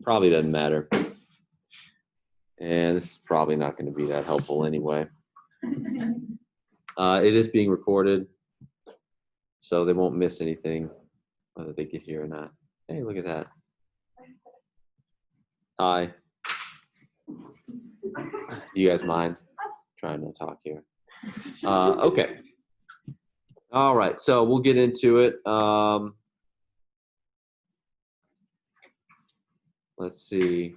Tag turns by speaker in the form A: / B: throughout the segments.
A: Probably doesn't matter. And this is probably not going to be that helpful anyway. It is being recorded, so they won't miss anything, whether they get here or not. Hey, look at that. Hi. Do you guys mind? Trying to talk here. Okay. All right, so we'll get into it. Let's see.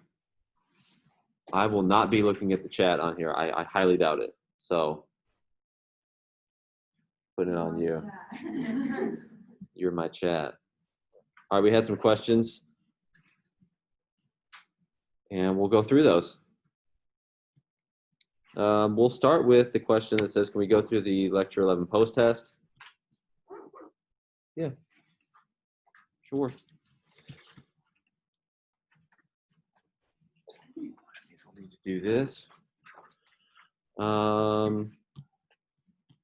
A: I will not be looking at the chat on here. I highly doubt it. So put it on you. You're my chat. All right, we had some questions. And we'll go through those. We'll start with the question that says, can we go through the Lecture 11 post-test? Yeah, sure. We'll need to do this. And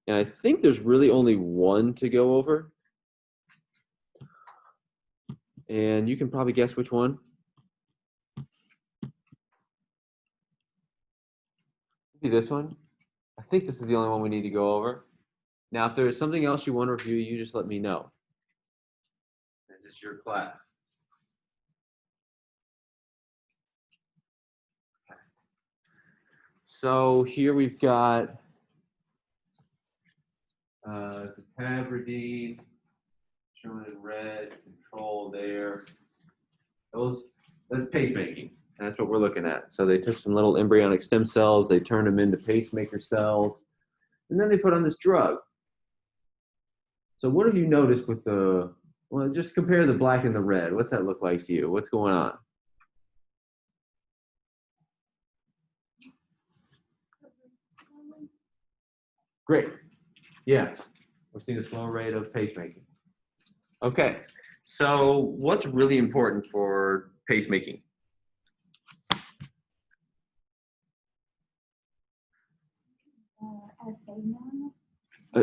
A: I think there's really only one to go over. And you can probably guess which one. Maybe this one. I think this is the only one we need to go over. Now, if there's something else you want to review, you just let me know. This is your class. So here we've got Paraventricular shown in red, control there. That's pacemaking. That's what we're looking at. So they took some little embryonic stem cells, they turned them into pacemaker cells, and then they put on this drug. So what have you noticed with the, well, just compare the black and the red. What's that look like to you? What's going on? Great. Yeah, we're seeing a slow rate of pacemaking. Okay, so what's really important for pacemaking?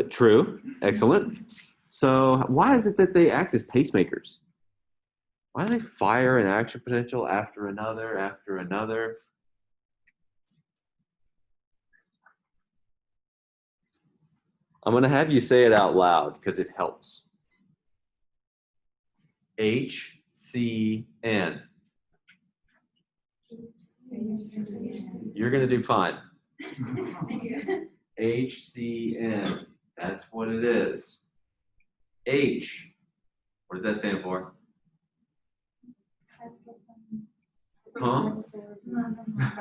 A: True, excellent. So why is it that they act as pacemakers? Why do they fire an action potential after another, after another? I'm going to have you say it out loud because it helps. HCN. You're going to do fine. HCN. That's what it is. H. What does that stand for? Huh?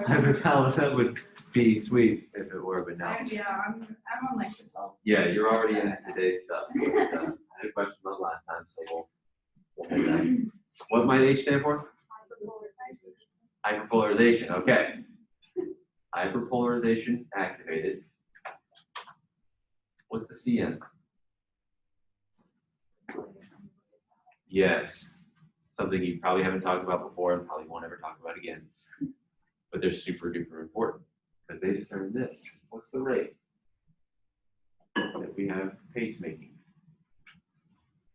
A: Hypothalamus. That would be sweet if it were, but no.
B: Yeah, I'm on lecture 12.
A: Yeah, you're already in today's stuff. I had a question about last time, so we'll hit that. What might H stand for? Hyperpolarization. Okay. Hyperpolarization activated. What's the CN? Yes. Something you probably haven't talked about before and probably won't ever talk about again. But they're super duper important because they determine this. What's the rate that we have pacemaking?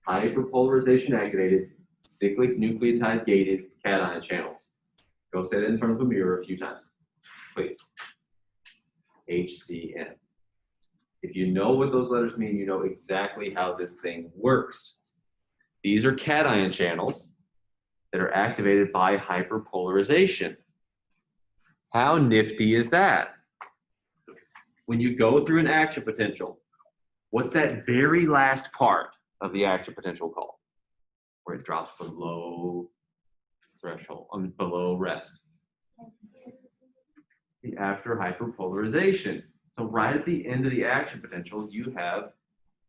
A: Hyperpolarization activated, cyclic nucleotide gated cation channels. Go say that in front of a mirror a few times, please. HCN. If you know what those letters mean, you know exactly how this thing works. These are cation channels that are activated by hyperpolarization. How nifty is that? When you go through an action potential, what's that very last part of the action potential called? Where it drops below threshold, below rest. The after hyperpolarization. So right at the end of the action potential, you have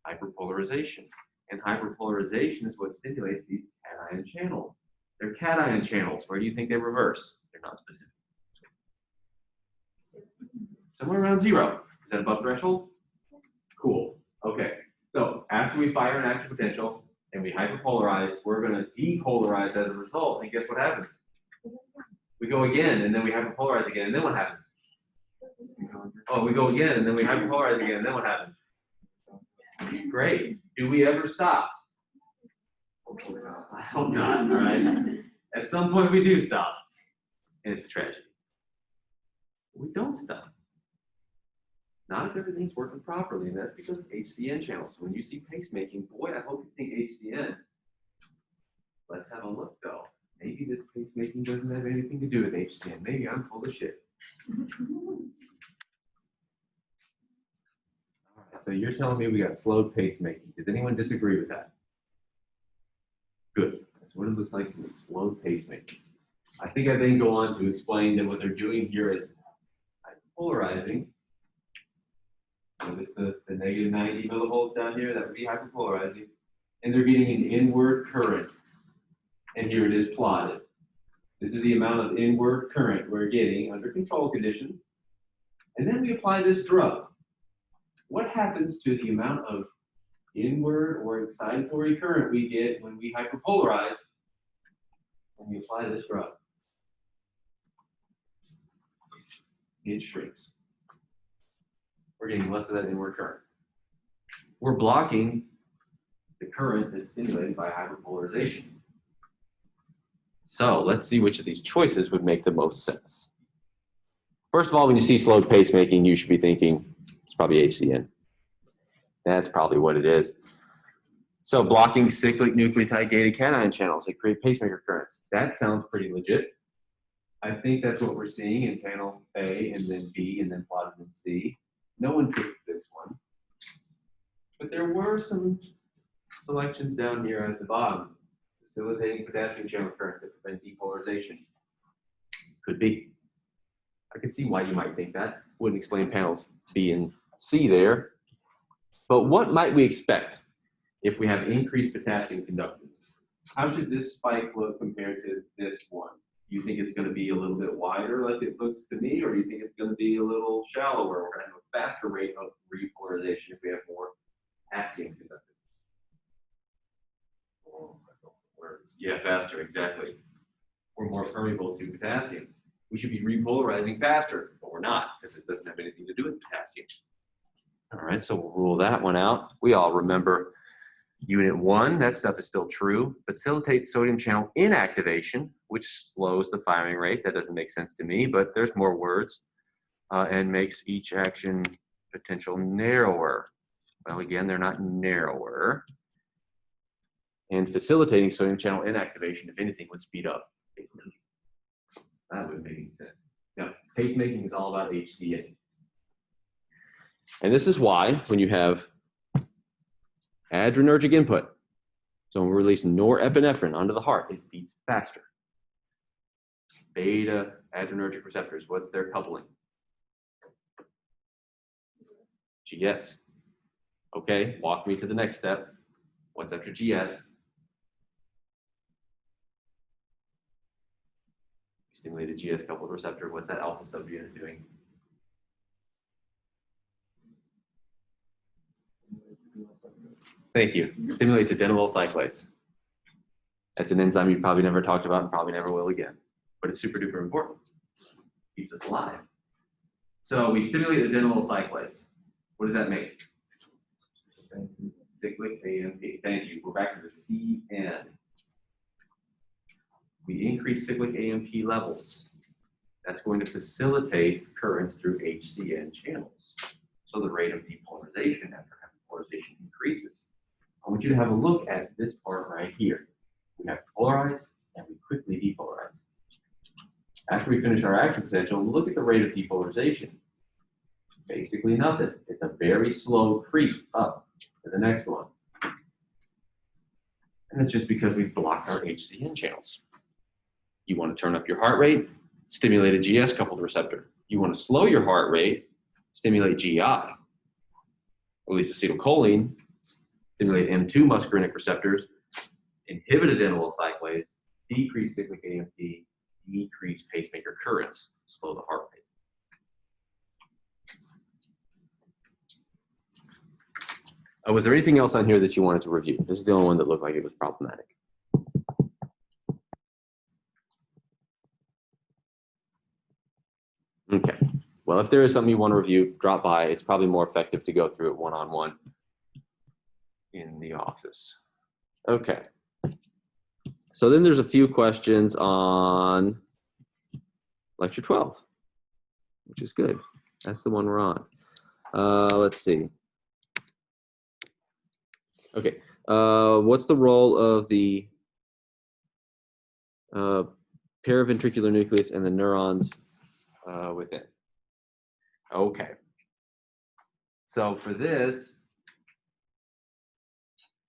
A: hyperpolarization. And hyperpolarization is what stimulates these cation channels. They're cation channels. Where do you think they reverse? They're not specific. Somewhere around 0. Is that above threshold? Cool. Okay. So after we fire an action potential and we hyperpolarize, we're going to depolarize as a result. And guess what happens? We go again, and then we hyperpolarize again, and then what happens? Oh, we go again, and then we hyperpolarize again, and then what happens? Great. Do we ever stop? I hope not, all right? At some point we do stop. and it's a tragedy. We don't stop. Not if everything's working properly, and that's because of HCN channels. So when you see pacemaking, boy, I hope you think HCN. Let's have a look, though. Maybe this pacemaking doesn't have anything to do with HCN. Maybe I'm full of shit. All right, so you're telling me we got slowed pacemaking. Does anyone disagree with that? Good. That's what it looks like to me, slowed pacemaking. I think I then go on to explain that what they're doing here is hyperpolarizing. Notice the negative 90 millivolts down here, that would be hyperpolarizing. And they're getting an inward current. And here it is plotted. This is the amount of inward current we're getting under control conditions. And then we apply this drug. What happens to the amount of inward or excitatory current we get when we hyperpolarize when we apply this drug? It shrinks. We're getting less of that inward current. We're blocking the current that's stimulated by hyperpolarization. So let's see which of these choices would make the most sense. First of all, when you see slowed pacemaking, you should be thinking it's probably HCN. That's probably what it is. So blocking cyclic nucleotide gated cation channels that create pacemaker currents. That sounds pretty legit. I think that's what we're seeing in panel A and then B and then plotted in C. No one picked this one. But there were some selections down here at the bottom. Facilitating potassium channel currents that prevent depolarization. Could be. I can see why you might think that. Wouldn't explain panels B and C there. But what might we expect if we have increased potassium conductance? How should this spike look compared to this one? Do you think it's going to be a little bit wider like it looks to me, or do you think it's going to be a little shallower? We're going to have a faster rate of repolarization if we have more potassium conductance. Oh, words. Yeah, faster, exactly. We're more permeable to potassium. We should be repolarizing faster, but we're not, because this doesn't have anything to do with potassium. All right, so we'll rule that one out. We all remember Unit 1, that stuff is still true. Facilitates sodium channel inactivation, which slows the firing rate. That doesn't make sense to me, but there's more words. And makes each action potential narrower. Well, again, they're not narrower. And facilitating sodium channel inactivation, if anything, would speed up pacemaking. That would make sense. Now, pacemaking is all about HCA. And this is why, when you have adrenergic input, so when we release norepinephrine onto the heart, it beats faster. Beta adrenergic receptors, what's their coupling? GS. Okay, walk me to the next step. What's after GS? Stimulated GS coupled receptor. What's that alpha subunit doing? Thank you. Stimulates adenylyl cyclase. That's an enzyme you probably never talked about and probably never will again, but it's super duper important. Keeps us alive. So we stimulate adenylyl cyclase. What does that make? Cyclic AMP. Thank you. We're back to the CN. We increase cyclic AMP levels. That's going to facilitate currents through HCN channels. So the rate of depolarization after hyperpolarization increases. I want you to have a look at this part right here. We have to polarize and we quickly depolarize. After we finish our action potential, look at the rate of depolarization. Basically nothing. It's a very slow creep up to the next one. And it's just because we blocked our HCN channels. You want to turn up your heart rate, stimulate a GS coupled receptor. You want to slow your heart rate, stimulate GI. Release acetylcholine, stimulate M2 muscarinic receptors, inhibit adenylyl cyclase, decrease cyclic AMP, decrease pacemaker currents, slow the heart rate. Was there anything else on here that you wanted to review? This is the only one that looked like it was problematic. Okay. Well, if there is something you want to review, drop by. It's probably more effective to go through it one-on-one in the office. Okay. So then there's a few questions on lecture 12, which is good. That's the one we're on. Let's see. Okay, what's the role of the paraventricular nucleus and the neurons within? Okay, so for this,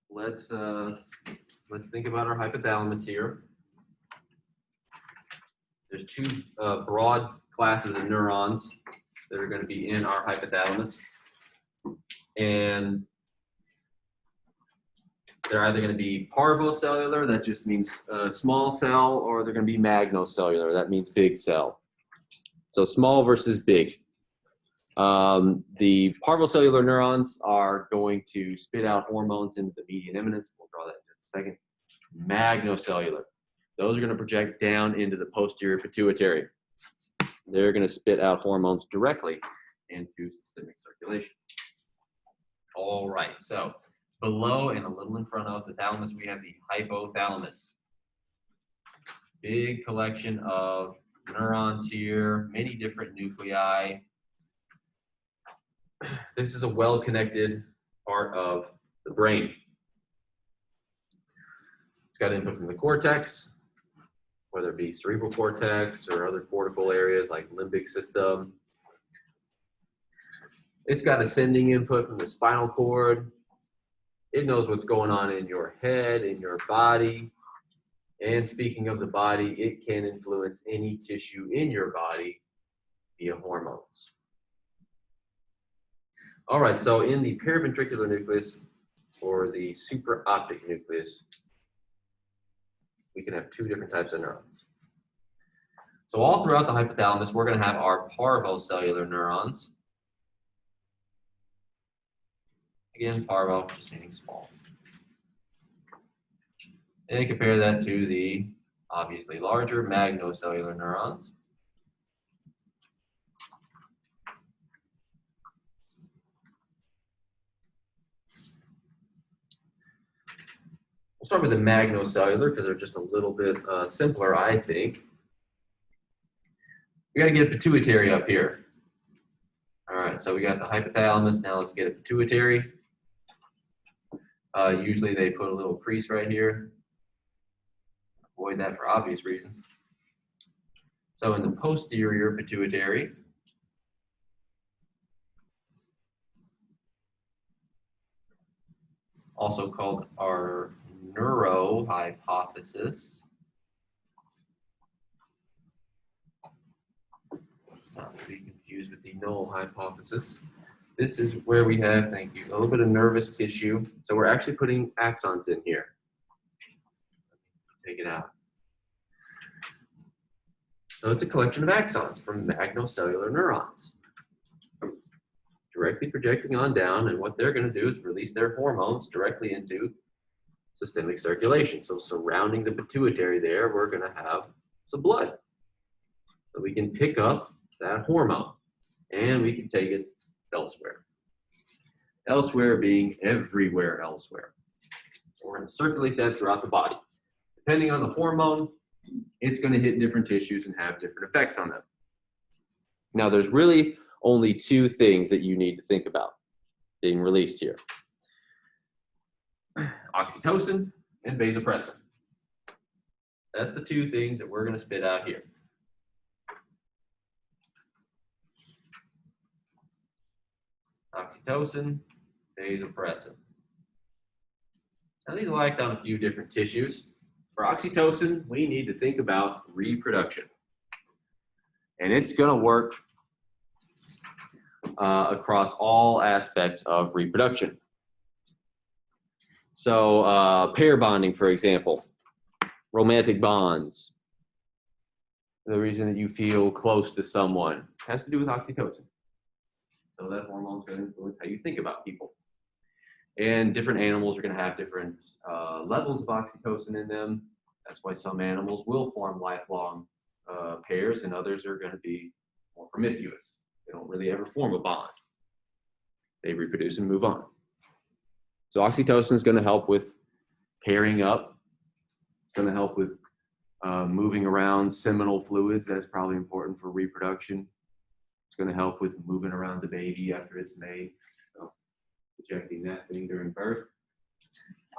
A: let's think about our hypothalamus here. There's two broad classes of neurons that are going to be in our hypothalamus, and they're either going to be parvocellular, that just means small cell, or they're going to be magnocellular, that means big cell. So small versus big. The parvocellular neurons are going to spit out hormones into the median eminence. We'll draw that in just a second. Magnocellular. Those are going to project down into the posterior pituitary. They're going to spit out hormones directly into systemic circulation. All right, so below and a little in front of the thalamus, we have the hypothalamus. Big collection of neurons here, many different nuclei. This is a well-connected part of the brain. It's got input from the cortex, whether it be cerebral cortex or other cortical areas like limbic system. It's got ascending input from the spinal cord. It knows what's going on in your head, in your body. And speaking of the body, it can influence any tissue in your body via hormones. All right, so in the paraventricular nucleus or the supraoptic nucleus, we can have two different types of neurons. So all throughout the hypothalamus, we're going to have our parvocellular neurons. Again, parvo, just meaning small. And compare that to the obviously larger magnocellular neurons. We'll start with the magnocellular because they're just a little bit simpler, I think. We got to get a pituitary up here. All right, so we got the hypothalamus. Now let's get a pituitary. Usually they put a little crease right here. Avoid that for obvious reasons. So in the posterior pituitary, also called our Adeno Hypothesis. Not to be confused with the null hypothesis. This is where we have, thank you, a little bit of nervous tissue. So we're actually putting axons in here. Take it out. So it's a collection of axons from magnocellular neurons, directly projecting on down, and what they're going to do is release their hormones directly into systemic circulation. So surrounding the pituitary there, we're going to have some blood. So we can pick up that hormone, and we can take it elsewhere. Elsewhere being everywhere elsewhere. So we're going to circulate that throughout the body. Depending on the hormone, it's going to hit different tissues and have different effects on them. Now, there's really only two things that you need to think about being released here. Oxytocin and vasopressin. That's the two things that we're going to spit out here. Oxytocin, vasopressin. Now, these will act on a few different tissues. For oxytocin, we need to think about reproduction. And it's going to work across all aspects of reproduction. So pair bonding, for example, romantic bonds. The reason that you feel close to someone has to do with oxytocin. So that hormone is going to influence how you think about people. And different animals are going to have different levels of oxytocin in them. That's why some animals will form lifelong pairs, and others are going to be more promiscuous. They don't really ever form a bond. They reproduce and move on. So oxytocin is going to help with pairing up. It's going to help with Moving around seminal fluids, that's probably important for reproduction. It's going to help with moving around the baby after it's made. So, projecting that thing during birth.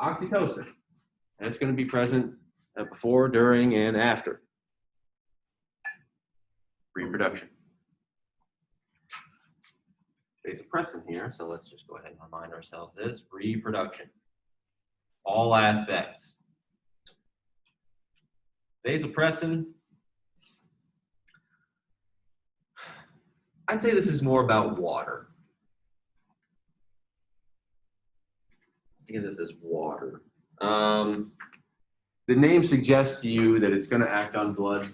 A: Oxytocin, that's going to be present before, during, and after reproduction. Vasopressin here, so let's just go ahead and remind ourselves this. Reproduction. All aspects. Vasopressin, I'd say this is more about water. Think of this as water. The name suggests to you that it's going to act on blood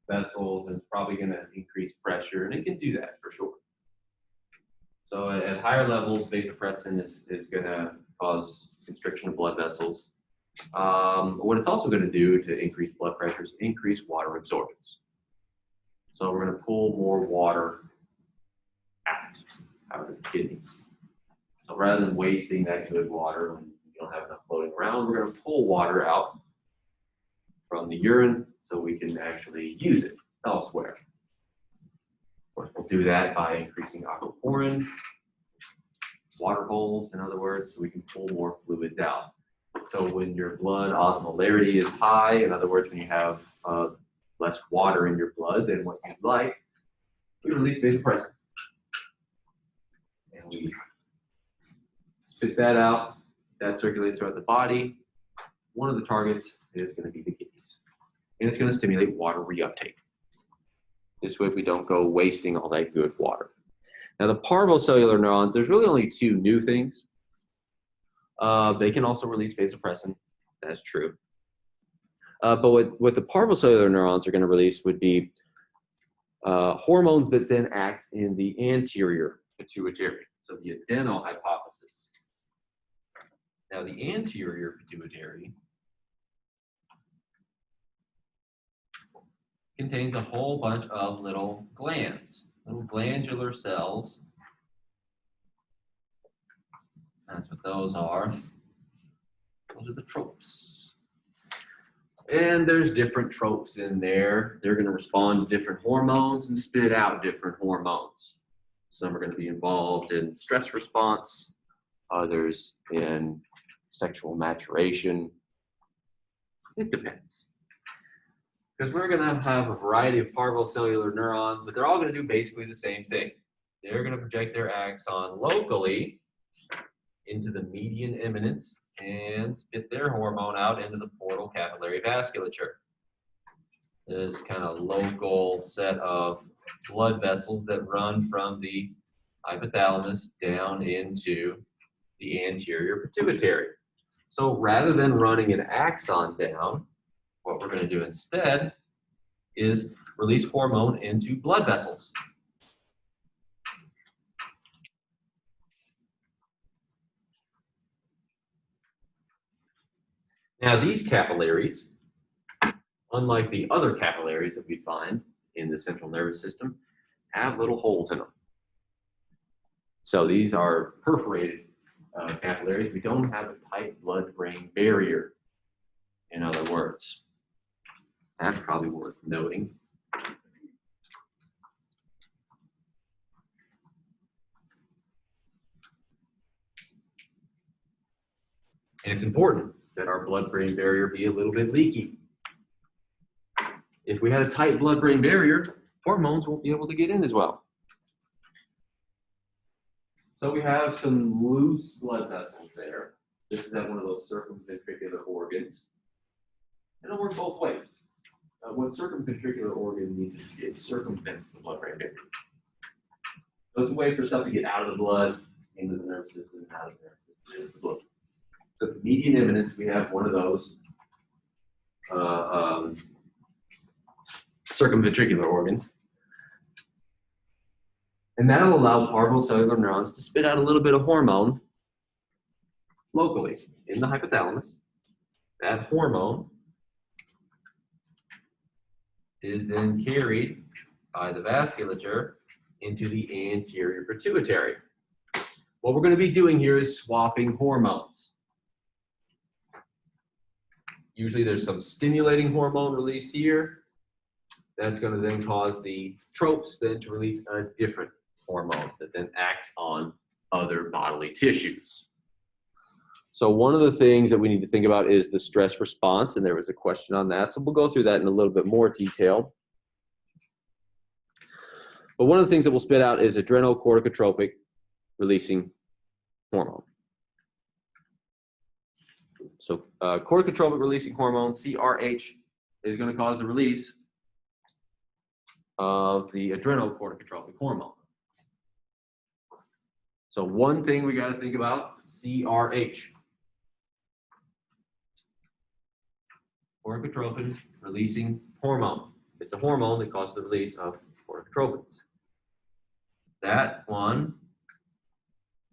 A: vessels and it's probably going to increase pressure, and it can do that for sure. So at higher levels, vasopressin is going to cause constriction of blood vessels. What it's also going to do to increase blood pressure is increase water absorbance. So we're going to pull more water out of the kidney. So rather than wasting that good water when you don't have enough floating around, we're going to pull water out from the urine so we can actually use it elsewhere. Of course, we'll do that by increasing aquaporin, water holes, in other words, so we can pull more fluids out. So when your blood osmolarity is high, in other words, when you have less water in your blood than what you'd like, we release vasopressin. And we spit that out. That circulates throughout the body. One of the targets is going to be the kidneys. And it's going to stimulate water reuptake. This way we don't go wasting all that good water. Now the parvocellular neurons, there's really only two new things. They can also release vasopressin. That's true. But what the parvocellular neurons are going to release would be hormones that then act in the anterior pituitary. So the Adeno Hypothesis. Now the anterior pituitary contains a whole bunch of little glands, little glandular cells. That's what those are. Those are the tropes. And there's different tropes in there. They're going to respond to different hormones and spit out different hormones. Some are going to be involved in stress response, others in sexual maturation. It depends. Because we're going to have a variety of parvocellular neurons, but they're all going to do basically the same thing. They're going to project their axon locally into the median eminence and spit their hormone out into the portal capillary vasculature. This kind of local set of blood vessels that run from the hypothalamus down into the anterior pituitary. So rather than running an axon down, what we're going to do instead is release hormone into blood vessels. Now these capillaries, unlike the other capillaries that we find in the central nervous system, have little holes in them. So these are perforated capillaries. We don't have a tight blood-brain barrier, in other words. That's probably worth noting. And it's important that our blood-brain barrier be a little bit leaky. If we had a tight blood-brain barrier, hormones won't be able to get in as well. So we have some loose blood vessels there. This is at one of those circumventricular organs. It'll work both ways. What circumventricular organ needs to do, it circumvents the blood-brain barrier. So it's a way for stuff to get out of the blood, into the nervous system, and out of the nervous system, into the blood. So at the median eminence, we have one of those circumventricular organs. And that'll allow parvocellular neurons to spit out a little bit of hormone locally in the hypothalamus. That hormone is then carried by the vasculature into the anterior pituitary. What we're going to be doing here is swapping hormones. Usually there's some stimulating hormone released here. That's going to then cause the tropes then to release a different hormone that then acts on other bodily tissues. So one of the things that we need to think about is the stress response, and there was a question on that. So we'll go through that in a little bit more detail. But one of the things that we'll spit out is adrenocorticotropic releasing hormone. So corticotropic releasing hormone, CRH, is going to cause the release of the adrenocorticotropic hormone. So one thing we got to think about, CRH. Corticotropin releasing hormone. It's a hormone that causes the release of corticotropins. That one,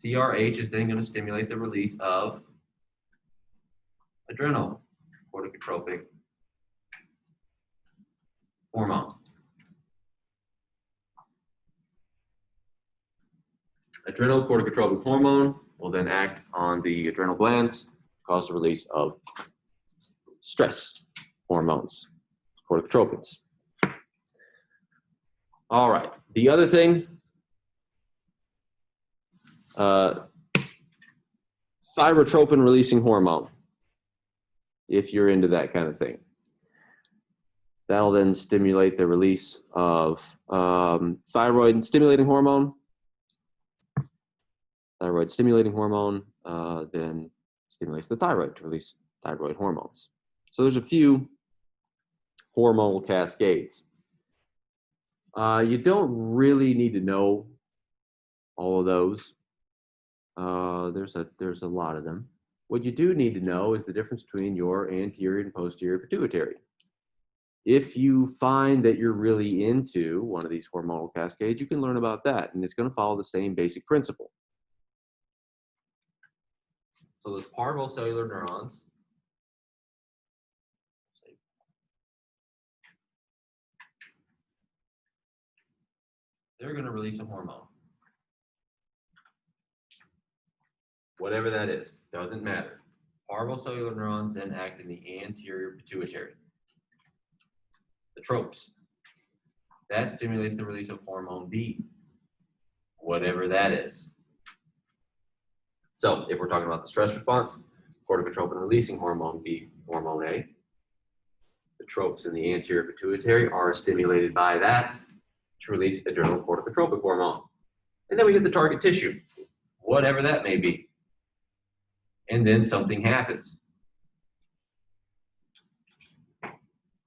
A: CRH, is then going to stimulate the release of adrenocorticotropic hormone. Adrenocorticotropic hormone will then act on the adrenal glands, cause the release of stress hormones, corticotropins. All right, the other thing, thyrotropin releasing hormone, if you're into that kind of thing. That'll then stimulate the release of thyroid stimulating hormone. Thyroid stimulating hormone then stimulates the thyroid to release thyroid hormones. So there's a few hormonal cascades. You don't really need to know all of those. There's a lot of them. What you do need to know is the difference between your anterior and posterior pituitary. If you find that you're really into one of these hormonal cascades, you can learn about that, and it's going to follow the same basic principle. So those parvocellular neurons, they're going to release a hormone. Whatever that is, doesn't matter. Parvocellular neurons then act in the anterior pituitary. The tropes. That stimulates the release of hormone B, whatever that is. So if we're talking about the stress response, corticotropin releasing hormone B, hormone A. The tropes in the anterior pituitary are stimulated by that to release adrenocorticotropic hormone. And then we hit the target tissue, whatever that may be. And then something happens.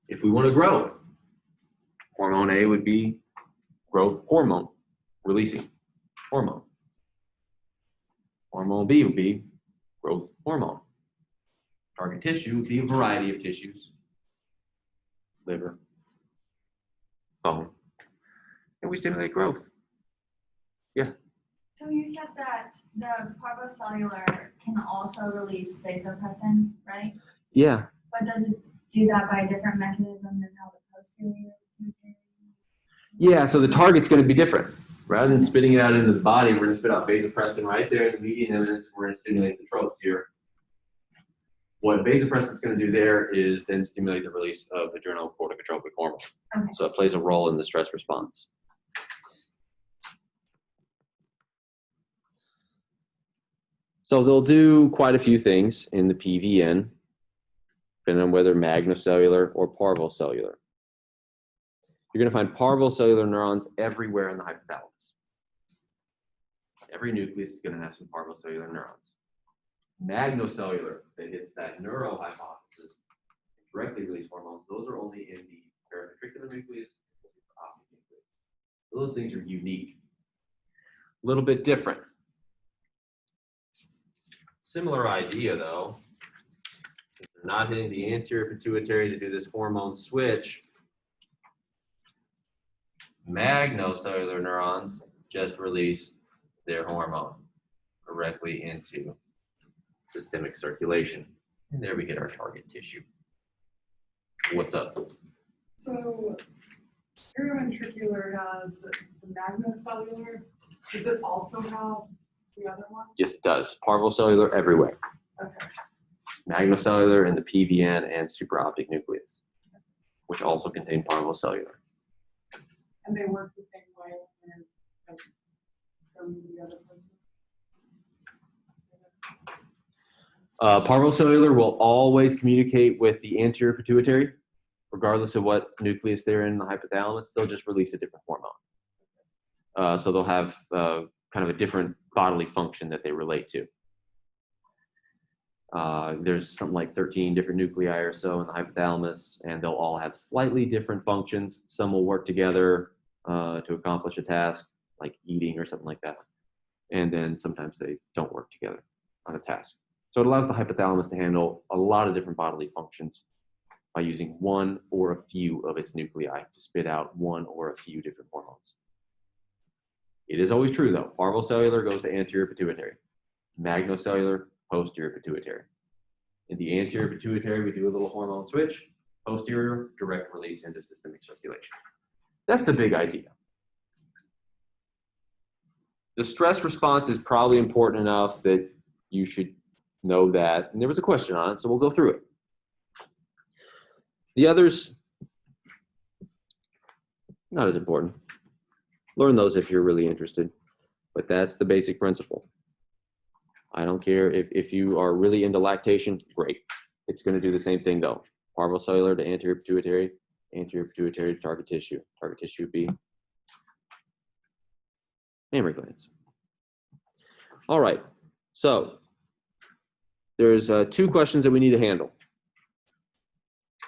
A: If we want to grow, hormone A would be growth hormone, releasing hormone. Hormone B would be growth hormone. Target tissue would be a variety of tissues, liver, bone, and we stimulate growth. Yeah.
B: So you said that the parvocellular can also release vasopressin, right?
A: Yeah.
B: But does it do that by a different mechanism than how the posterior?
A: Yeah, so the target's going to be different. Rather than spitting it out into the body, we're going to spit out vasopressin right there in the median eminence. We're going to stimulate the tropes here. What vasopressin is going to do there is then stimulate the release of adrenocorticotropic hormone.
B: Okay.
A: So it plays a role in the stress response. So they'll do quite a few things in the PVN, depending on whether magnocellular or parvocellular. You're going to find parvocellular neurons everywhere in the hypothalamus. Every nucleus is going to have some parvocellular neurons. Magnocellular, that hits that Adeno Hypothesis, directly release hormones, those are only in the paraventricular nucleus, optic nucleus. Those things are unique. A little bit different. Similar idea though. Since they're not hitting the anterior pituitary to do this hormone switch, magnocellular neurons just release their hormone directly into systemic circulation. And there we hit our target tissue. What's up?
C: So, paraventricular has the magnocellular. Does it also have the other one?
A: Yes, it does. Parvocellular everywhere.
C: Okay.
A: magnocellular in the PVN and supraoptic nucleus, which also contain parvocellular.
C: And they work the same way as the other places?
A: Parvocellular will always communicate with the anterior pituitary, regardless of what nucleus they're in the hypothalamus. They'll just release a different hormone. So they'll have kind of a different bodily function that they relate to. There's something like 13 different nuclei or so in the hypothalamus, and they'll all have slightly different functions. Some will work together to accomplish a task, like eating or something like that. And then sometimes they don't work together on a task. So it allows the hypothalamus to handle a lot of different bodily functions by using one or a few of its nuclei to spit out one or a few different hormones. It is always true, though. Parvocellular goes to anterior pituitary. Magnocellular, posterior pituitary. In the anterior pituitary, we do a little hormone switch. Posterior, direct release into systemic circulation. That's the big idea. The stress response is probably important enough that you should know that. And there was a question on it, so we'll go through it. The others, not as important. Learn those if you're really interested, but that's the basic principle. I don't care if you are really into lactation, great. It's going to do the same thing though. Parvocellular to anterior pituitary to target tissue B, mammary glands. All right, so there's two questions that we need to handle.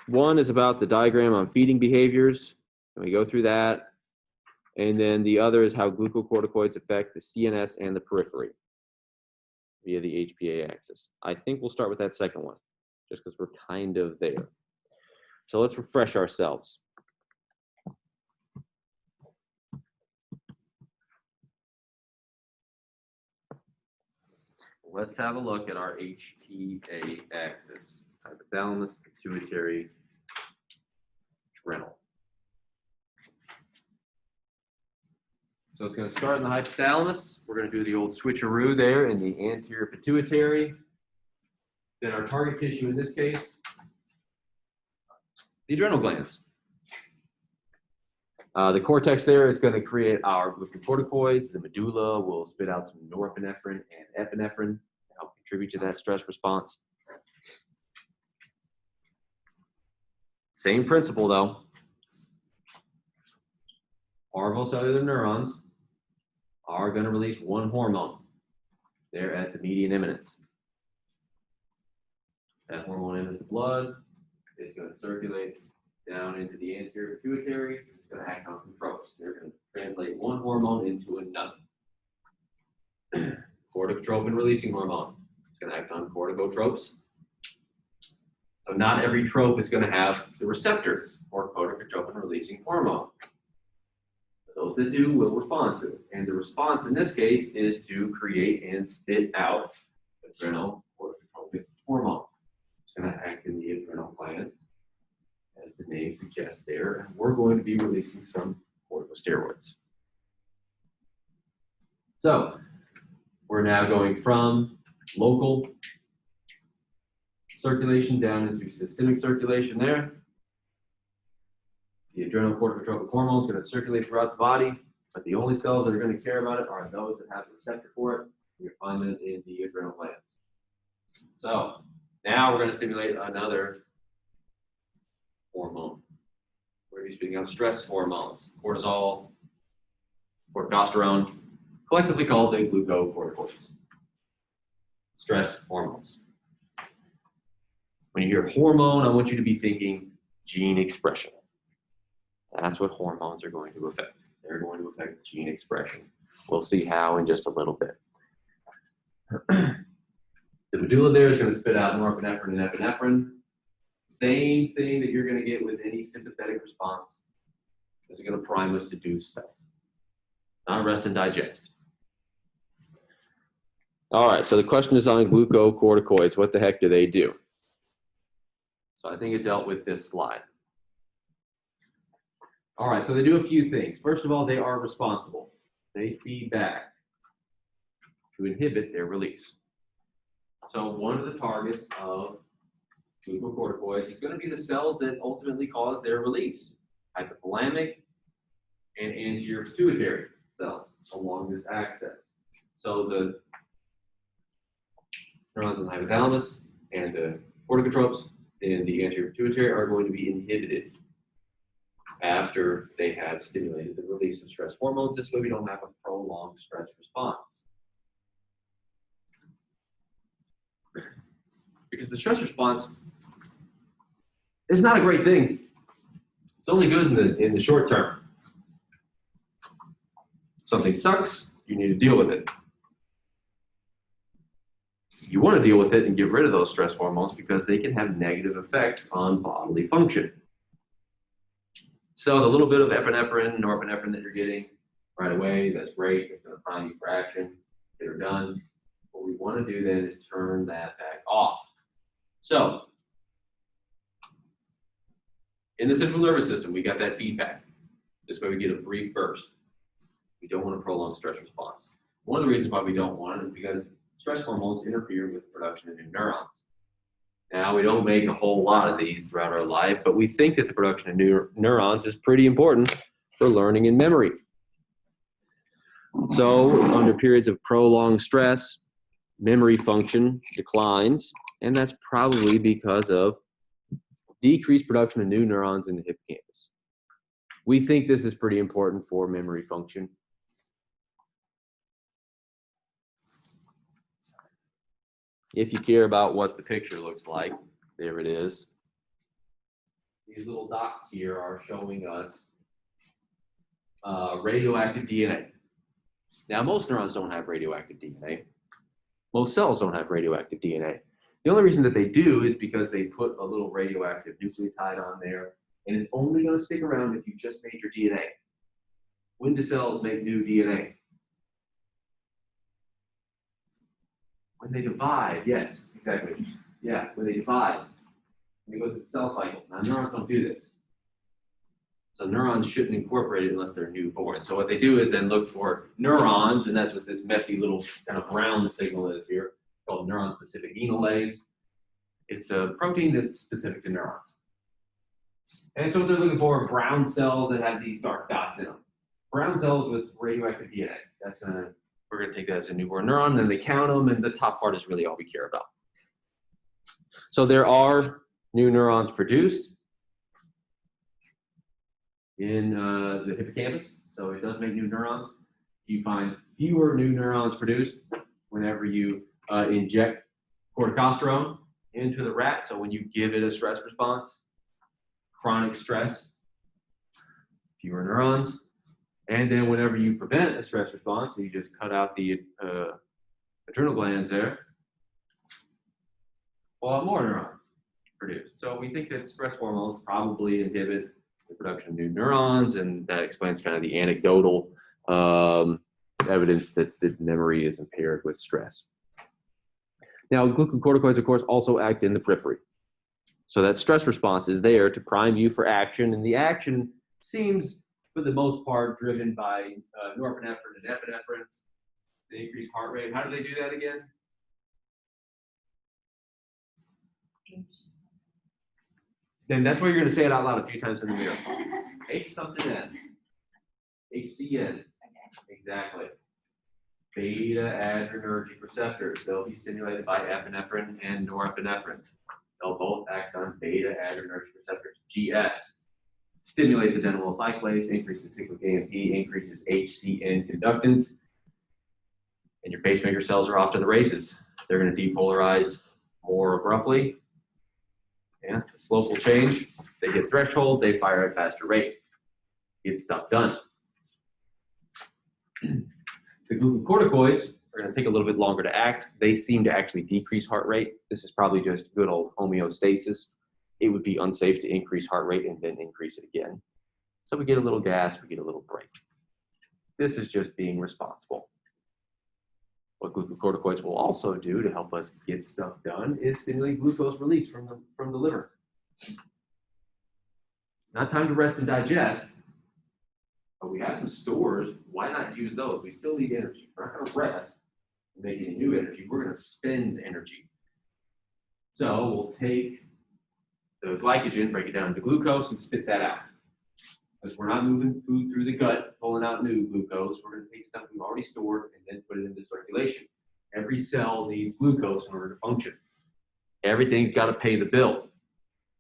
A: One is about the diagram on feeding behaviors, and we go through that. And then the other is how glucocorticoids affect the CNS and the periphery via the HPA axis. I think we'll start with that second one, just because we're kind of there. So let's refresh ourselves. Let's have a look at our HPA axis. Hypothalamus, pituitary, adrenal. So it's going to start in the hypothalamus. We're going to do the old switcheroo there in the anterior pituitary. Then our target tissue in this case, the adrenal glands. The cortex there is going to create our glucocorticoids. The medulla will spit out some norepinephrine and epinephrine to help contribute to that stress response. Same principle though. Parvocellular neurons are going to release one hormone. They're at the median eminence. That hormone enters the blood. It's going to circulate down into the anterior pituitary. It's going to act on some tropes. They're going to translate one hormone into another. Corticotropin releasing hormone. It's going to act on corticotropes. So not every trope is going to have the receptors for corticotropin releasing hormone. Those that do will respond to it. And the response in this case is to create and spit out adrenal corticotropic hormone. It's going to act in the adrenal glands, as the name suggests there, and we're going to be releasing some corticosteroids. So we're now going from local circulation down into systemic circulation there. The adrenal corticotropic hormone is going to circulate throughout the body, but the only cells that are going to care about it are those that have the receptor for it. You find them in the adrenal glands. So now we're going to stimulate another hormone. We're going to be spitting out stress hormones, cortisol, corticosterone, collectively called the glucocorticoids. Stress hormones. When you hear hormone, I want you to be thinking gene expression. That's what hormones are going to affect. They're going to affect gene expression. We'll see how in just a little bit. The medulla there is going to spit out norepinephrine and epinephrine. Same thing that you're going to get with any sympathetic response. It's going to prime us to do stuff. Not rest and digest. All right, so the question is on glucocorticoids. What the heck do they do? So I think it dealt with this slide. All right, so they do a few things. First of all, they are responsible. They feed back to inhibit their release. So one of the targets of glucocorticoids is going to be the cells that ultimately cause their release. Hypothalamic and anterior pituitary cells along this axis. So the neurons in the hypothalamus and the corticotropes in the anterior pituitary are going to be inhibited after they have stimulated the release of stress hormones. This way we don't have a prolonged stress response. Because the stress response is not a great thing. It's only good in the short term. Something sucks, you need to deal with it. You want to deal with it and get rid of those stress hormones because they can have negative effects on bodily function. So the little bit of epinephrine, norepinephrine that you're getting right away, that's great. It's going to prime you for action. Get her done. What we want to do then is turn that back off. So in the central nervous system, we got that feedback. This way we get a brief burst. We don't want a prolonged stress response. One of the reasons why we don't want it is because stress hormones interfere with the production of new neurons. Now, we don't make a whole lot of these throughout our life, but we think that the production of new neurons is pretty important for learning and memory. So, under periods of prolonged stress, memory function declines, and that's probably because of decreased production of new neurons in the hippocampus. We think this is pretty important for memory function. If you care about what the picture looks like, there it is. These little dots here are showing us radioactive DNA. Now, most neurons don't have radioactive DNA. Most cells don't have radioactive DNA. The only reason that they do is because they put a little radioactive nucleotide on there, and it's only going to stick around if you just made your DNA. When do cells make new DNA? When they divide, yes, exactly. Yeah, when they divide. They go through the cell cycle. Now, neurons don't do this. So neurons shouldn't incorporate it unless they're newborn. So what they do is then look for neurons, and that's what this messy little kind of brown signal is here, called neuron-specific enolase. It's a protein that's specific to neurons. And so what they're looking for are brown cells that have these dark dots in them. Brown cells with radioactive DNA. We're going to take that as a newborn neuron, then they count them, and the top part is really all we care about. So there are new neurons produced in the hippocampus, so it does make new neurons. You find fewer new neurons produced whenever you inject corticosterone into the rat, so when you give it a stress response, chronic stress, fewer neurons. And then whenever you prevent a stress response, you just cut out the adrenal glands there, well, more neurons produced. So we think that stress hormones probably inhibit the production of new neurons, and that explains kind of the anecdotal evidence that memory is impaired with stress. Now, glucocorticoids, of course, also act in the periphery. So that stress response is there to prime you for action, and the action seems, for the most part, driven by norepinephrine and epinephrine. They increase heart rate. How do they do that again? Then that's why you're going to say it out loud a few times in the mirror. H something N. HCN.
B: Okay.
A: Exactly. Beta adrenergic receptors. They'll be stimulated by epinephrine and norepinephrine. They'll both act on beta adrenergic receptors. GS. Stimulates adenylyl cyclase, increases cyclic AMP, increases HCN conductance, and your pacemaker cells are off to the races. They're going to depolarize more abruptly. Yeah, the slope will change. They hit threshold, they fire at a faster rate. Get stuff done. The glucocorticoids are going to take a little bit longer to act. They seem to actually decrease heart rate. This is probably just good old homeostasis. It would be unsafe to increase heart rate and then increase it again. So we get a little gas, we get a little break. This is just being responsible. What glucocorticoids will also do to help us get stuff done is stimulate glucose release from the liver. It's not time to rest and digest, but we have some stores. Why not use those? We still need energy. We're not going to rest and make any new energy. We're going to spend energy. So we'll take the glycogen, break it down into glucose, and spit that out. Because we're not moving food through the gut, pulling out new glucose. We're going to take stuff we've already stored and then put it into circulation. Every cell needs glucose in order to function. Everything's got to pay the bill.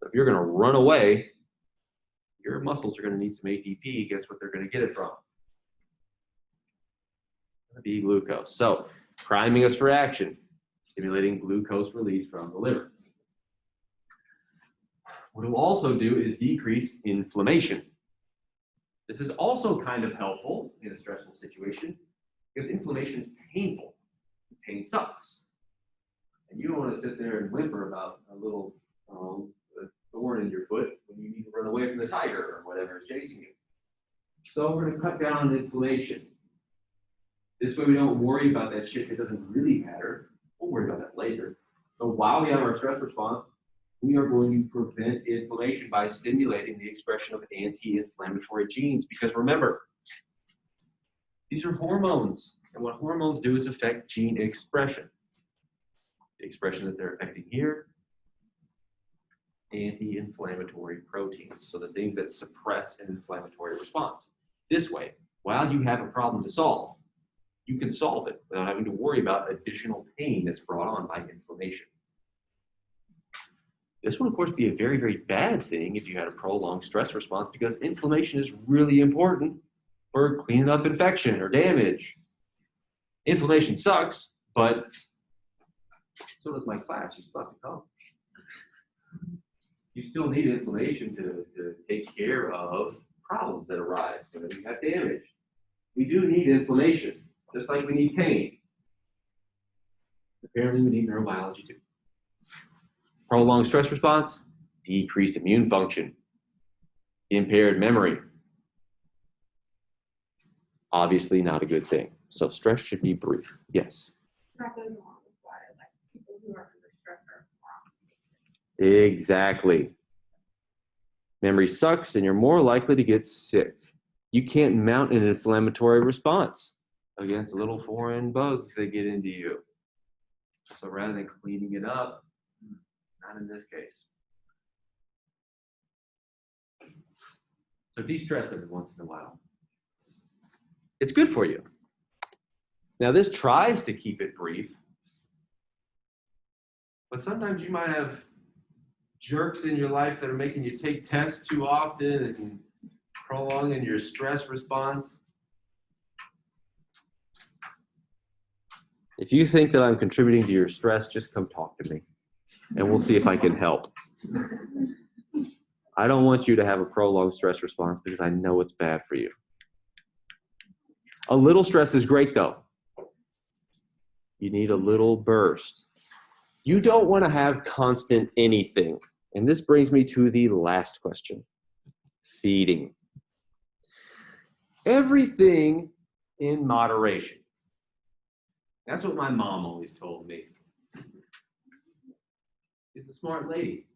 A: So if you're going to run away, your muscles are going to need some ATP. Guess what they're going to get it from? It's going to be glucose. So priming us for action, stimulating glucose release from the liver. What it will also do is decrease inflammation. This is also kind of helpful in a stressful situation because inflammation is painful. Pain sucks. And you don't want to sit there and whimper about a little thorn in your foot when you need to run away from the tiger or whatever is chasing you. So we're going to cut down on inflammation. This way we don't worry about that shit that doesn't really matter. We'll worry about that later. So while we have our stress response, we are going to prevent inflammation by stimulating the expression of anti-inflammatory genes. Because remember, these are hormones. And what hormones do is affect gene expression. The expression that they're affecting here, anti-inflammatory proteins. So the things that suppress an inflammatory response. This way, while you have a problem to solve, you can solve it without having to worry about additional pain that's brought on by inflammation. This would, of course, be a very, very bad thing if you had a prolonged stress response because inflammation is really important for cleaning up infection or damage. Inflammation sucks, but so does my class. You still have to come. You still need inflammation to take care of problems that arise when you have damage. We do need inflammation, just like we need pain. Apparently, we need neurobiology too. Prolonged stress response, decreased immune function, impaired memory. Obviously not a good thing. So stress should be brief. Yes?
C: That goes along with why like people who are under stress are more optimistic.
A: Exactly. Memory sucks and you're more likely to get sick. You can't mount an inflammatory response against little foreign bugs that get into you. So rather than cleaning it up, not in this case. So de-stress every once in a while. It's good for you. Now this tries to keep it brief, but sometimes you might have jerks in your life that are making you take tests too often and prolonging your stress response. If you think that I'm contributing to your stress, just come talk to me and we'll see if I can help. I don't want you to have a prolonged stress response because I know it's bad for you. A little stress is great though. You need a little burst. You don't want to have constant anything. And this brings me to the last question. Feeding. Everything in moderation. That's what my mom always told me. She's a smart lady.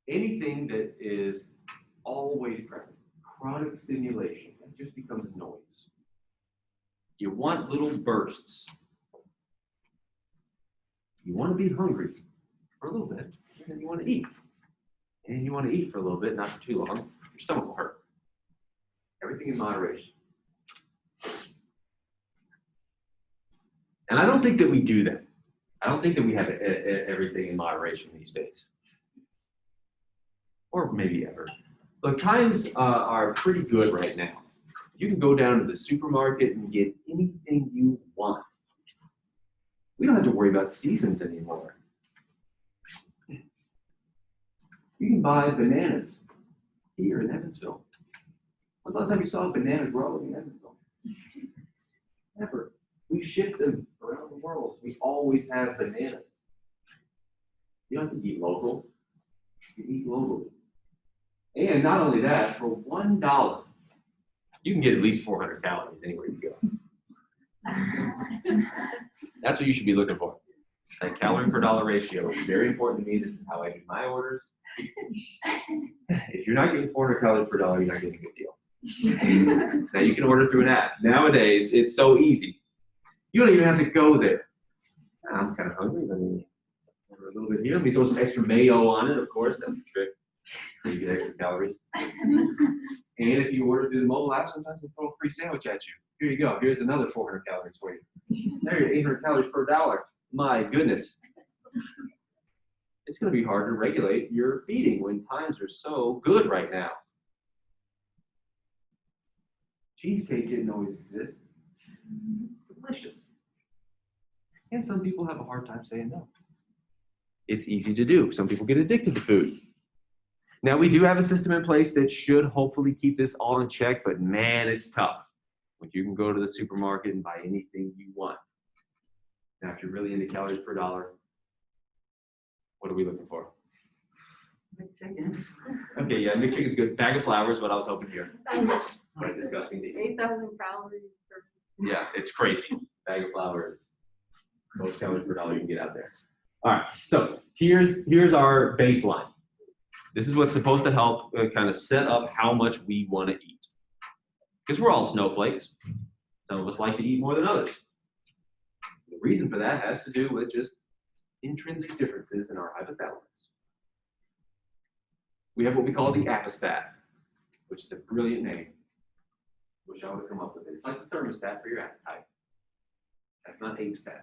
A: Anything that is always present, chronic stimulation, that just becomes noise. You want little bursts. You want to be hungry for a little bit, and then you want to eat. And you want to eat for a little bit, not for too long. Your stomach will hurt. Everything in moderation. And I don't think that we do that. I don't think that we have everything in moderation these days. Or maybe ever. But times are pretty good right now. You can go down to the supermarket and get anything you want. We don't have to worry about seasons anymore. You can buy bananas here in Evansville. When's the last time you saw a banana growing in Evansville? Never. We ship them around the world. We always have bananas. You don't have to eat local. You eat locally. And not only that, for $1, you can get at least 400 calories anywhere you go. That's what you should be looking for. That calorie per dollar ratio is very important to me. This is how I do my orders. If you're not getting 400 calories per dollar, you're not getting a good deal. Now you can order through an app. Nowadays, it's so easy. You don't even have to go there. I'm kind of hungry. little bit here. Let me throw some extra mayo on it, of course. That's the trick. So you get extra calories. And if you order through the mobile app, sometimes they throw a free sandwich at you. Here you go. Here's another 400 calories for you. There you're 800 calories per dollar. My goodness. It's going to be hard to regulate your feeding when times are so good right now. Cheesecake didn't always exist. It's delicious. And some people have a hard time saying no. It's easy to do. Some people get addicted to food. Now, we do have a system in place that should hopefully keep this all in check, but man, it's tough. When you can go to the supermarket and buy anything you want. Now, if you're really into calories per dollar, what are we looking for?
C: McChicken.
A: Okay, yeah, McChicken's good. Bag of flour is what I was hoping to hear. Quite disgusting to eat.
C: 8,000 calories per.
A: Yeah, it's crazy. Bag of flour is most calories per dollar you can get out there. All right, so here's our baseline. This is what's supposed to help kind of set up how much we want to eat. Because we're all snowflakes. Some of us like to eat more than others. The reason for that has to do with just intrinsic differences in our hypothalamus. We have what we call the apostat, which is a brilliant name. Wish I would have come up with it. It's like the thermostat for your appetite. That's not apestat.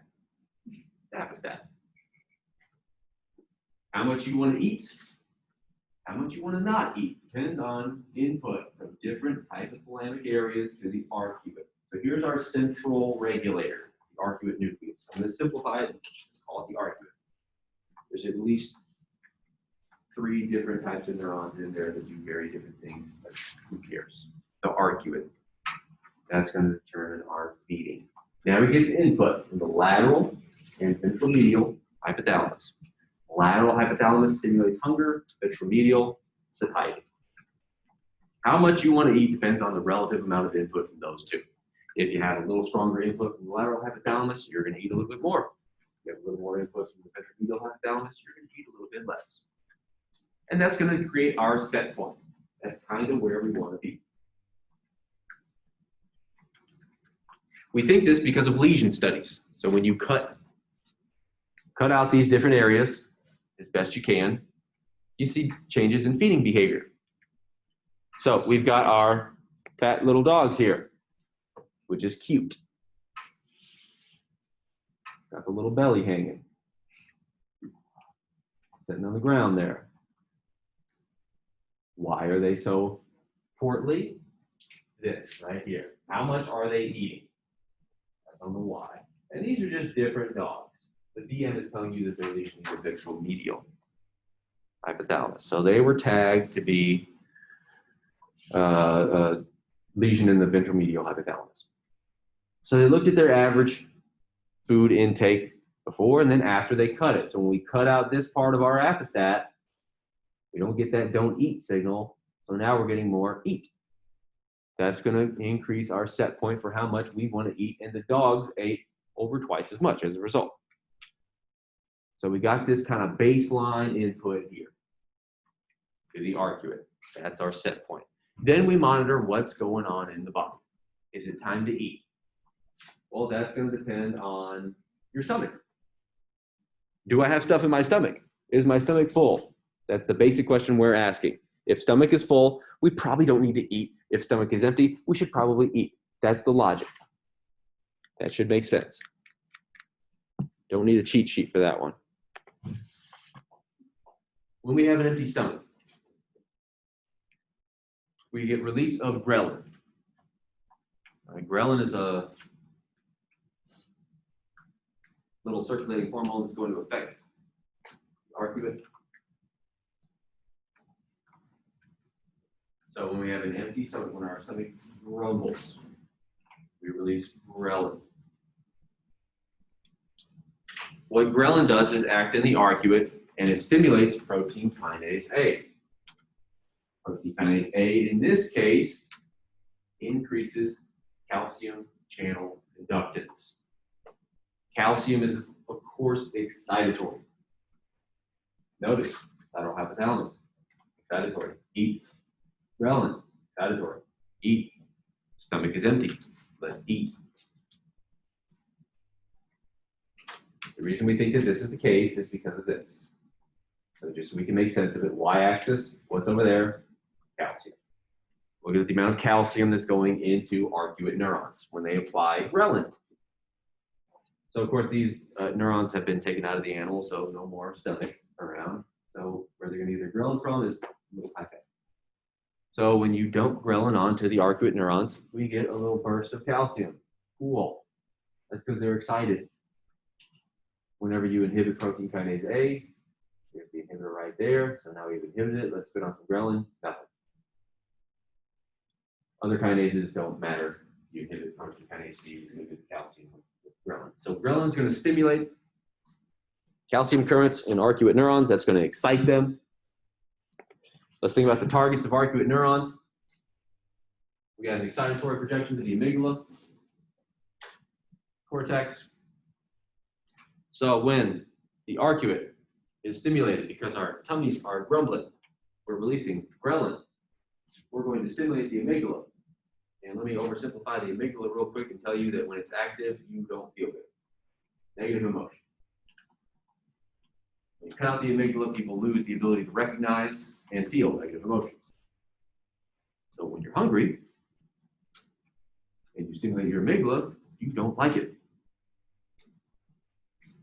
A: It's apostat. How much you want to eat, how much you want to not eat, depends on input from different hypothalamic areas to the arcuate. So here's our central regulator, the arcuate nucleus. I'm going to simplify it and call it the arcuate. There's at least 3 different types of neurons in there that do very different things, but who cares? The arcuate. That's going to determine our feeding. Now we get to input from the lateral and ventromedial hypothalamus. Lateral hypothalamus stimulates hunger, ventromedial, satiety. How much you want to eat depends on the relative amount of input from those two. If you have a little stronger input from the lateral hypothalamus, you're going to eat a little bit more. If you have a little more input from the ventromedial hypothalamus, you're going to eat a little bit less. And that's going to create our set point. That's kind of where we want to be. We think this because of lesion studies. So when you cut out these different areas as best you can, you see changes in feeding behavior. So we've got our fat little dogs here, which is cute. Got the little belly hanging. Sitting on the ground there. Why are they so portly? This right here. How much are they eating? That's on the Y. And these are just different dogs. The DM is telling you that they're lesioning the ventromedial hypothalamus. So they were tagged to be a lesion in the ventromedial hypothalamus. So they looked at their average food intake before and then after they cut it. So when we cut out this part of our apostat, we don't get that don't eat signal. So now we're getting more eat. That's going to increase our set point for how much we want to eat. And the dogs ate over twice as much as a result. So we got this kind of baseline input here to the arcuate. That's our set point. Then we monitor what's going on in the body. Is it time to eat? Well, that's going to depend on your stomach. Do I have stuff in my stomach? Is my stomach full? That's the basic question we're asking. If stomach is full, we probably don't need to eat. If stomach is empty, we should probably eat. That's the logic. That should make sense. Don't need a cheat sheet for that one. When we have an empty stomach, we get release of ghrelin. Ghrelin is a little circulating hormone that's going to affect the arcuate. So when we have an empty stomach, when our stomach rumbles, we release ghrelin. What ghrelin does is act in the arcuate, and it stimulates protein kinase A. Protein kinase A, in this case, increases calcium channel conductance. Calcium is, of course, excitatory. Notice, lateral hypothalamus, excitatory. Eat. Ghrelin, excitatory. Eat. Stomach is empty. Let's eat. The reason we think that this is the case is because of this. So just so we can make sense of it, y-axis, what's over there? Calcium. Look at the amount of calcium that's going into arcuate neurons when they apply ghrelin. So of course these neurons have been taken out of the animal, so no more stomach around. So where they're going to get their ghrelin from is a little pipette. So when you dump ghrelin onto the arcuate neurons, we get a little burst of calcium. Cool. That's because they're excited. Whenever you inhibit protein kinase A, you have the inhibitor right there. So now we've inhibited it. Let's put on some ghrelin. Nothing. Other kinases don't matter. You inhibit protein kinase C, you inhibit calcium with ghrelin. So ghrelin is going to stimulate calcium currents in arcuate neurons. That's going to excite them. Let's think about the targets of arcuate neurons. We got an excitatory projection to the amygdala, cortex. So when the arcuate is stimulated because our tummies are grumbling, we're releasing ghrelin. We're going to stimulate the amygdala. And let me oversimplify the amygdala real quick and tell you that when it's active, you don't feel good. Negative emotion. When you cut out the amygdala, people lose the ability to recognize and feel negative emotions. So when you're hungry and you stimulate your amygdala, you don't like it.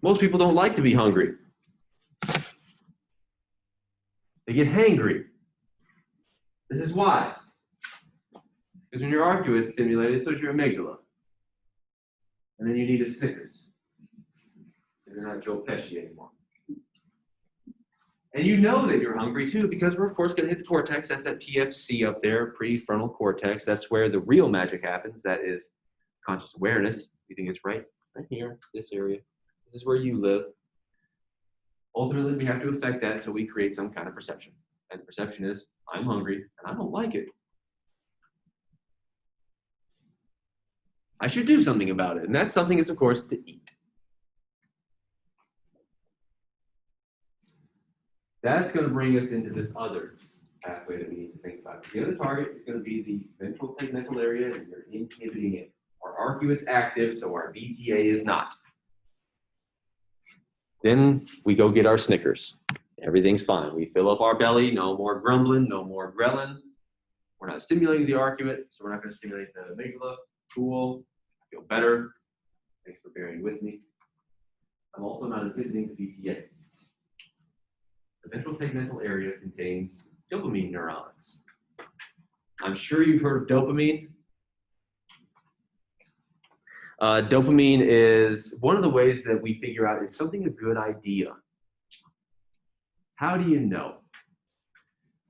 A: Most people don't like to be hungry. They get hangry. This is why. Because when your arcuate's stimulated, so is your amygdala. And then you need a Snickers. And you're not Joe Pesci anymore. And you know that you're hungry too, because we're of course going to hit the cortex. That's that PFC up there, prefrontal cortex. That's where the real magic happens. That is conscious awareness. You think it's right here, this area. This is where you live. Ultimately, we have to affect that so we create some kind of perception. And the perception is, I'm hungry and I don't like it. I should do something about it. And that something is, of course, to eat. That's going to bring us into this other pathway that we need to think about. The other target is going to be the ventral tegmental area, and you're inhibiting it. Our arcuate's active, so our VTA is not. Then we go get our Snickers. Everything's fine. We fill up our belly, no more grumbling, no more ghrelin. We're not stimulating the arcuate, so we're not going to stimulate the amygdala. Cool. I feel better. Thanks for bearing with me. I'm also not inhibiting the VTA. The ventral tegmental area contains dopamine neurons. I'm sure you've heard of dopamine. Dopamine is one of the ways that we figure out is something a good idea. How do you know?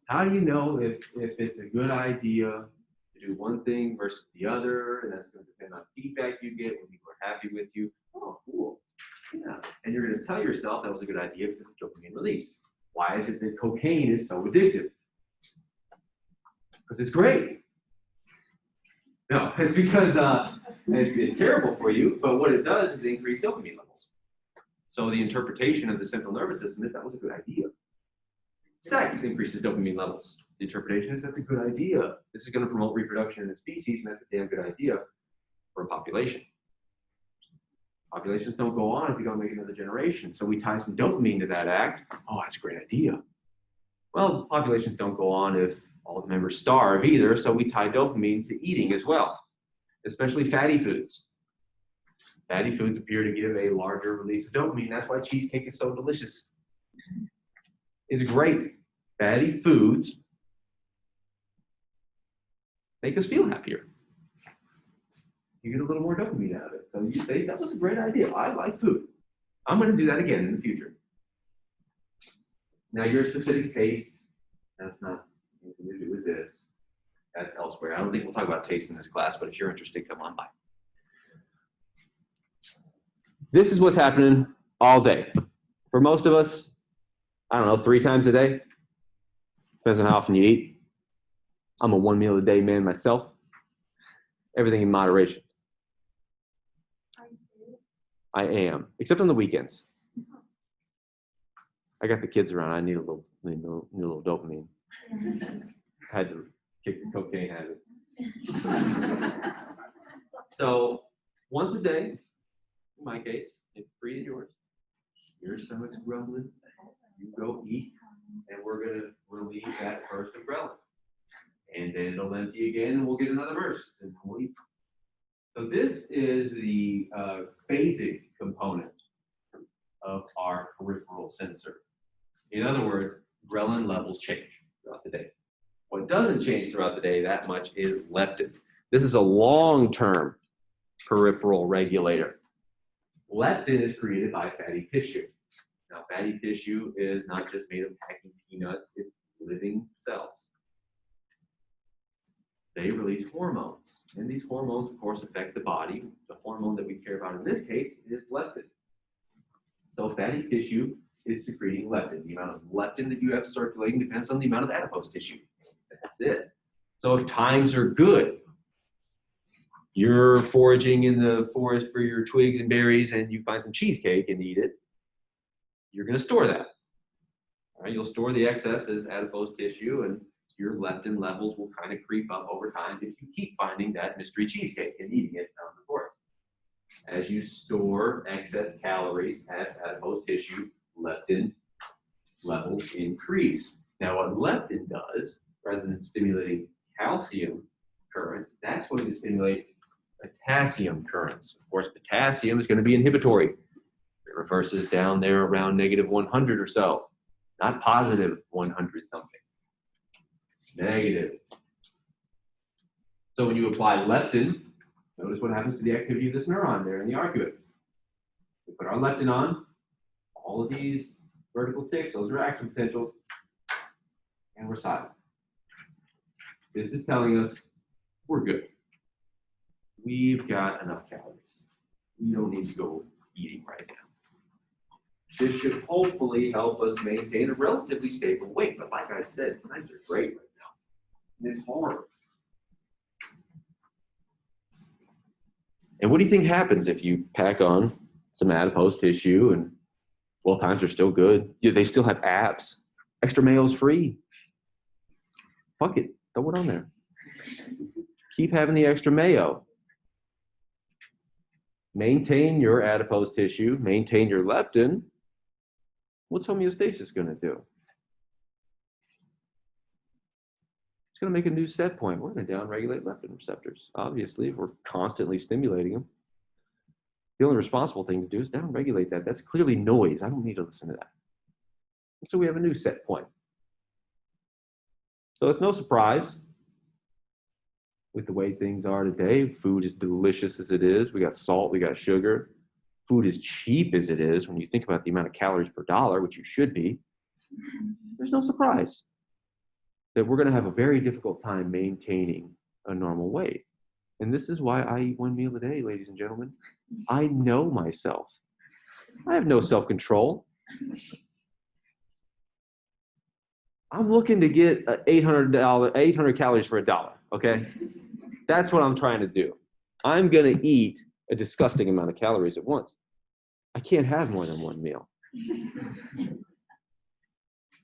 A: How do you know if it's a good idea to do one thing versus the other? And that's going to depend on feedback you get when people are happy with you. Oh, cool. Yeah. And you're going to tell yourself that was a good idea because of dopamine release. Why is it that cocaine is so addictive? Because it's great. No, it's because it's terrible for you, but what it does is increase dopamine levels. So the interpretation of the central nervous system is that was a good idea. Sex increases dopamine levels. The interpretation is that's a good idea. This is going to promote reproduction in a species, and that's a damn good idea for a population. Populations don't go on if you don't make another generation. So we tie some dopamine to that act. Oh, that's a great idea. Well, populations don't go on if all the members starve either, so we tie dopamine to eating as well, especially fatty foods. Fatty foods appear to give a larger release of dopamine. That's why cheesecake is so delicious. It's great. Fatty foods make us feel happier. You get a little more dopamine out of it. So you say, that was a great idea. I like food. I'm going to do that again in the future. Now, your specific taste, that's not anything to do with this. That's elsewhere. I don't think we'll talk about taste in this class, but if you're interested, come on by. This is what's happening all day. For most of us, I don't know, 3 times a day. Depends on how often you eat. I'm a 1 meal a day man myself. Everything in moderation. I am, except on the weekends. I got the kids around. I need a little dopamine. I had to kick the cocaine habit. So once a day, in my case, it's 3 is yours. Your stomach's grumbling. You go eat and we're going to relieve that burst of ghrelin. And then it'll empty again, and we'll get another burst. And so this is the phasic component of our peripheral sensor. In other words, ghrelin levels change throughout the day. What doesn't change throughout the day that much is leptin. This is a long-term peripheral regulator. Leptin is created by fatty tissue. Now, fatty tissue is not just made of packing peanuts, it's living cells. They release hormones, and these hormones, of course, affect the body. The hormone that we care about in this case is leptin. So fatty tissue is secreting leptin. The amount of leptin that you have circulating depends on the amount of adipose tissue. That's it. So if times are good, you're foraging in the forest for your twigs and berries and you find some cheesecake and eat it, you're going to store that. All right, you'll store the excess as adipose tissue, and your leptin levels will kind of creep up over time if you keep finding that mystery cheesecake and eating it on the forest. As you store excess calories as adipose tissue, leptin levels increase. Now, what leptin does, rather than stimulating calcium currents, that's going to stimulate potassium currents. Of course, potassium is going to be inhibitory. It reverses down there around -100 or so, not positive 100 something. Negative. So when you apply leptin, notice what happens to the activity of this neuron there in the arcuate. We put our leptin on, all of these vertical ticks, those are action potentials, and we're silent. This is telling us we're good. We've got enough calories. We don't need to go eating right now. This should hopefully help us maintain a relatively stable weight. But like I said, times are great right now. And it's hard. And what do you think happens if you pack on some adipose tissue and, well, times are still good? They still have abs. Extra mayo is free. Fuck it. Throw it on there. Keep having the extra mayo. Maintain your adipose tissue, maintain your leptin. What's homeostasis going to do? It's going to make a new set point. We're going to downregulate leptin receptors. Obviously, if we're constantly stimulating them, the only responsible thing to do is downregulate that. That's clearly noise. I don't need to listen to that. And so we have a new set point. So it's no surprise with the way things are today. Food is delicious as it is. We got salt, we got sugar. Food is cheap as it is. When you think about the amount of calories per dollar, which you should be, there's no surprise that we're going to have a very difficult time maintaining a normal weight. And this is why I eat one meal a day, ladies and gentlemen. I know myself. I have no self-control. I'm looking to get 800 calories for $1, okay? That's what I'm trying to do. I'm going to eat a disgusting amount of calories at once. I can't have more than one meal.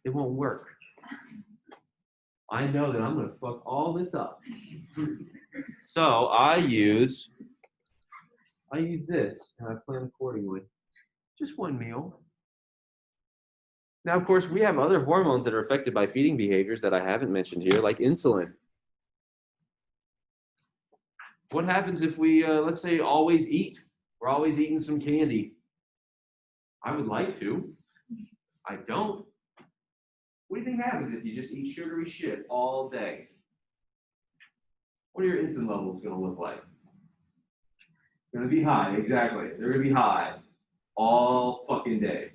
A: It won't work. I know that I'm going to fuck all this up. So I use this, and I plan accordingly. Just one meal. Now, of course, we have other hormones that are affected by feeding behaviors that I haven't mentioned here, like insulin. What happens if we, let's say, always eat? We're always eating some candy. I would like to. I don't. What do you think happens if you just eat sugary shit all day? What are your insulin levels going to look like? They're going to be high, exactly. They're going to be high all fucking day.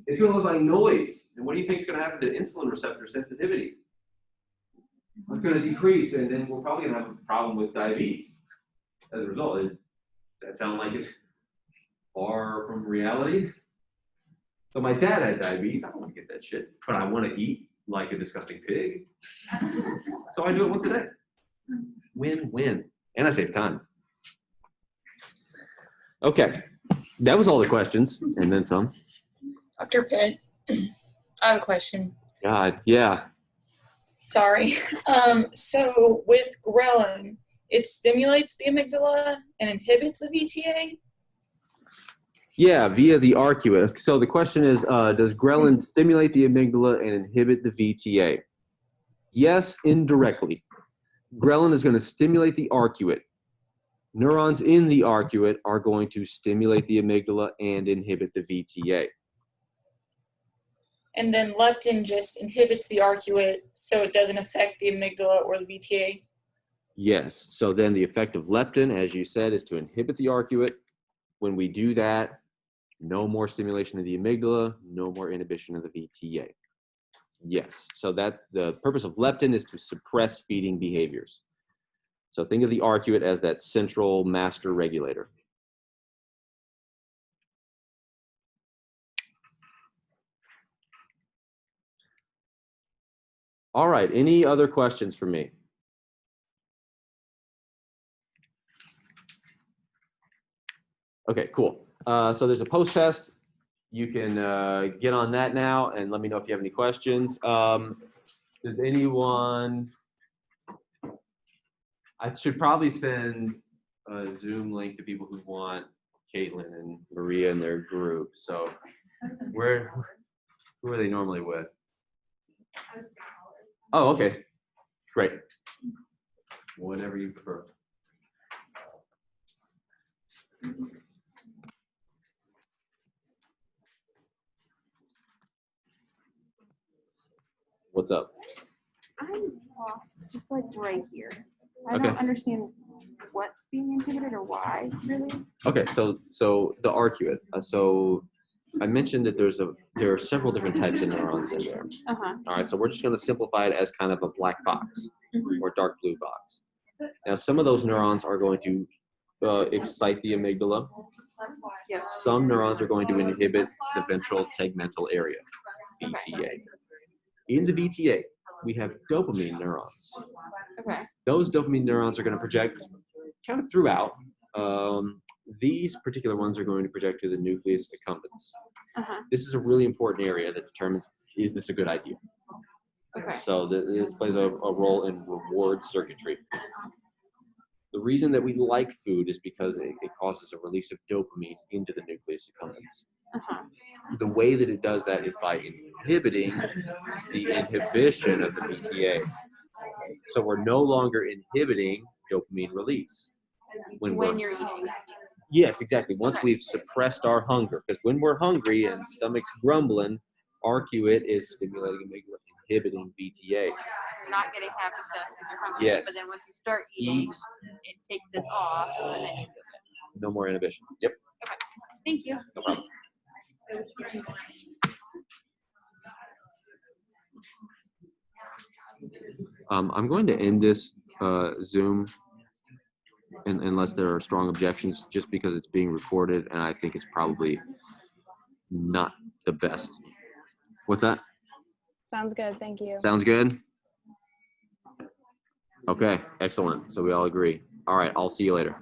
A: It's going to look like noise. And what do you think is going to happen to insulin receptor sensitivity? It's going to decrease, and then we're probably going to have a problem with diabetes as a result. Does that sound like it's far from reality? So my dad had diabetes. I don't want to get that shit, but I want to eat like a disgusting pig. So I do it once a day. Win-win. And I save time. Okay. That was all the questions, and then some.
D: Dr. Pitt, I have a question.
A: God, yeah.
D: Sorry. So with ghrelin, it stimulates the amygdala and inhibits the VTA?
A: Yeah, via the arcuate. So the question is, does ghrelin stimulate the amygdala and inhibit the VTA? Yes, indirectly. Ghrelin is going to stimulate the arcuate. Neurons in the arcuate are going to stimulate the amygdala and inhibit the VTA.
D: And then leptin just inhibits the arcuate, so it doesn't affect the amygdala or the VTA.
A: Yes, so then the effect of leptin, as you said, is to inhibit the arcuate. When we do that, no more stimulation of the amygdala, no more inhibition of the VTA. Yes, so that the purpose of leptin is to suppress feeding behaviors. So think of the arcuate as that central master regulator. All right, any other questions for me? Okay, cool. So there's a post test. You can get on that now and let me know if you have any questions. Does anyone, I should probably send a Zoom link to people who want Caitlin and Maria in their group. So who are they normally with? Oh, okay, great. Whatever you prefer. What's up?
E: I'm lost, just like right here. I
A: Okay.
E: don't understand what's being inhibited or why, really.
A: Okay, so the arcuate. So I mentioned that there are several different types of neurons in there.
E: Uh-huh.
A: All right, so we're just going to simplify it as kind of a black box or dark blue box. Now, some of those neurons are going to excite the amygdala.
E: Yep.
A: Some neurons are going to inhibit the ventral tegmental area, VTA. In the VTA, we have dopamine neurons.
E: Okay.
A: Those dopamine neurons are going to project kind of throughout. These particular ones are going to project to the nucleus accumbens.
E: Uh-huh.
A: This is a really important area that determines, is this a good idea?
E: Okay.
A: So this plays a role in reward circuitry. The reason that we like food is because it causes a release of dopamine into the nucleus accumbens.
E: Uh-huh.
A: The way that it does that is by inhibiting the inhibition of the VTA. So we're no longer inhibiting dopamine release.
E: When you're eating.
A: Yes, exactly. Once
E: Okay.
A: we've suppressed our hunger, because when we're hungry and stomach's grumbling, arcuate is stimulating amygdala, inhibiting VTA.
E: You're not getting happy stuff because you're hungry.
A: Yes.
E: But then once you start eating, it takes this off, and then you feel good.
A: No more inhibition. Yep,
E: Thank you.
A: no problem. I'm going to end this Zoom unless there are strong objections, just because it's being recorded and I think it's probably not the best. What's that?
F: Sounds good. Thank you.
A: Sounds good? Okay, excellent. So we all agree. All right, I'll see you later.